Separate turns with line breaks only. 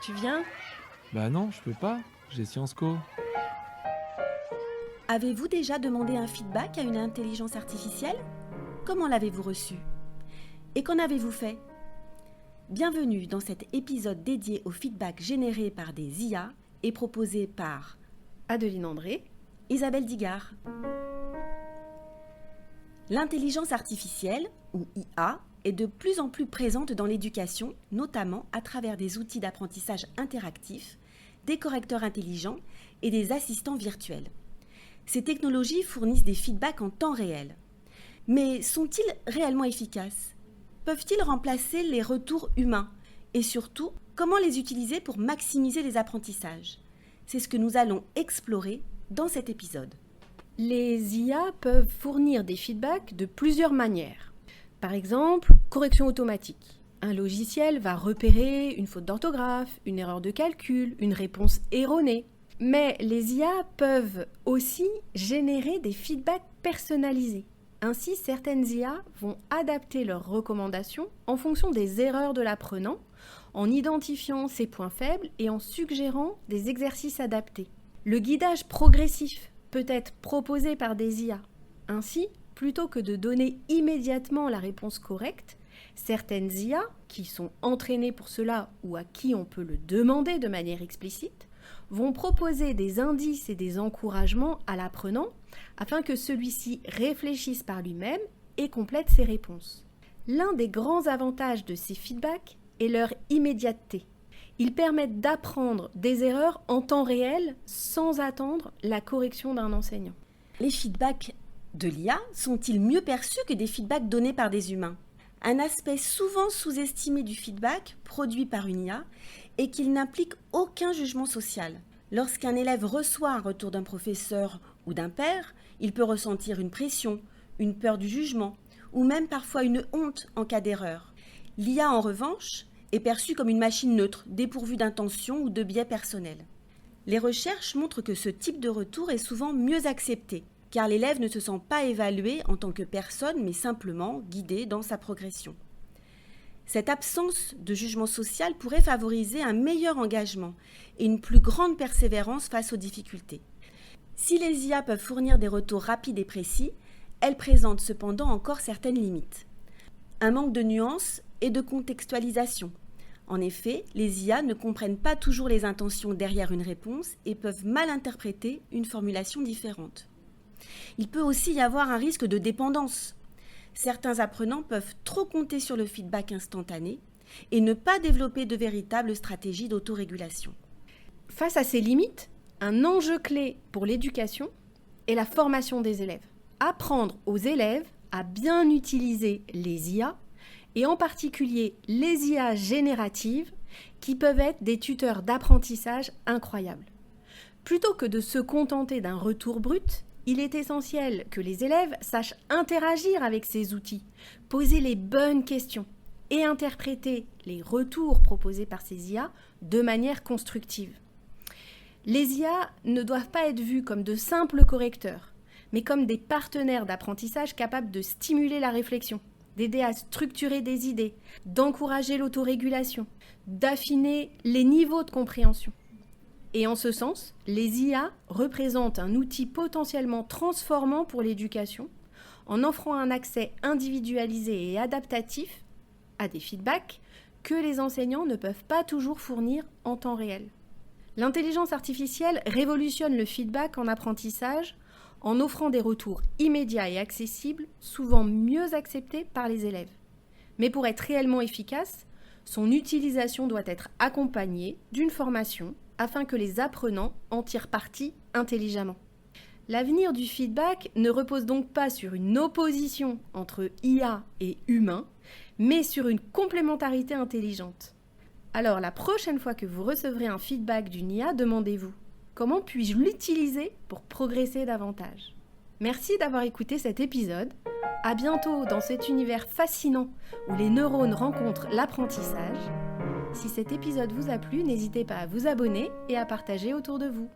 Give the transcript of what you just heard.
Tu viens?
Bah non, je peux pas, j'ai Sciences Co.
Avez-vous déjà demandé un feedback à une intelligence artificielle? Comment l'avez-vous reçu? Et qu'en avez-vous fait? Bienvenue dans cet épisode dédié au feedback généré par des IA et proposé par
Adeline André.
Isabelle Digard. L'intelligence artificielle, ou IA, est de plus en plus présente dans l'éducation, notamment à travers des outils d'apprentissage interactifs, des correcteurs intelligents et des assistants virtuels. Ces technologies fournissent des feedbacks en temps réel. Mais sont-ils réellement efficaces? Peuvent-ils remplacer les retours humains? Et surtout, comment les utiliser pour maximiser les apprentissages? C'est ce que nous allons explorer dans cet épisode.
Les IA peuvent fournir des feedbacks de plusieurs manières. Par exemple, correction automatique. Un logiciel va repérer une faute d'orthographe, une erreur de calcul, une réponse erronée. Mais les IA peuvent aussi générer des feedbacks personnalisés. Ainsi, certaines IA vont adapter leurs recommandations en fonction des erreurs de l'apprenant, en identifiant ses points faibles et en suggérant des exercices adaptés. Le guidage progressif peut être proposé par des IA. Ainsi, plutôt que de donner immédiatement la réponse correcte, certaines IA, qui sont entraînées pour cela ou à qui on peut le demander de manière explicite, vont proposer des indices et des encouragements à l'apprenant afin que celui-ci réfléchisse par lui-même et complète ses réponses. L'un des grands avantages de ces feedbacks est leur immédiateté. Ils permettent d'apprendre des erreurs en temps réel sans attendre la correction d'un enseignant.
Les feedbacks de l'IA sont-ils mieux perçus que des feedbacks donnés par des humains? Un aspect souvent sous-estimé du feedback produit par une IA est qu'il n'implique aucun jugement social. Lorsqu'un élève reçoit un retour d'un professeur ou d'un père, il peut ressentir une pression, une peur du jugement ou même parfois une honte en cas d'erreur. L'IA, en revanche, est perçue comme une machine neutre, dépourvue d'intention ou de biais personnels. Les recherches montrent que ce type de retour est souvent mieux accepté, car l'élève ne se sent pas évalué en tant que personne, mais simplement guidé dans sa progression. Cette absence de jugement social pourrait favoriser un meilleur engagement et une plus grande persévérance face aux difficultés. Si les IA peuvent fournir des retours rapides et précis, elles présentent cependant encore certaines limites. Un manque de nuances et de contextualisation. En effet, les IA ne comprennent pas toujours les intentions derrière une réponse et peuvent mal interpréter une formulation différente. Il peut aussi y avoir un risque de dépendance. Certains apprenants peuvent trop compter sur le feedback instantané et ne pas développer de véritables stratégies d'autorégulation.
Face à ces limites, un enjeu clé pour l'éducation est la formation des élèves. Apprendre aux élèves à bien utiliser les IA et en particulier les IA génératives qui peuvent être des tuteurs d'apprentissage incroyables. Plutôt que de se contenter d'un retour brut, il est essentiel que les élèves sachent interagir avec ces outils, poser les bonnes questions et interpréter les retours proposés par ces IA de manière constructive. Les IA ne doivent pas être vues comme de simples correcteurs, mais comme des partenaires d'apprentissage capables de stimuler la réflexion, d'aider à structurer des idées, d'encourager l'autorégulation, d'affiner les niveaux de compréhension. Et en ce sens, les IA représentent un outil potentiellement transformant pour l'éducation en offrant un accès individualisé et adaptatif à des feedbacks que les enseignants ne peuvent pas toujours fournir en temps réel. L'intelligence artificielle révolutionne le feedback en apprentissage en offrant des retours immédiats et accessibles, souvent mieux acceptés par les élèves. Mais pour être réellement efficace, son utilisation doit être accompagnée d'une formation afin que les apprenants en tirent parti intelligemment. L'avenir du feedback ne repose donc pas sur une opposition entre IA et humain, mais sur une complémentarité intelligente. Alors la prochaine fois que vous recevrez un feedback d'une IA, demandez-vous: comment puis-je l'utiliser pour progresser davantage? Merci d'avoir écouté cet épisode. À bientôt dans cet univers fascinant où les neurones rencontrent l'apprentissage. Si cet épisode vous a plu, n'hésitez pas à vous abonner et à partager autour de vous.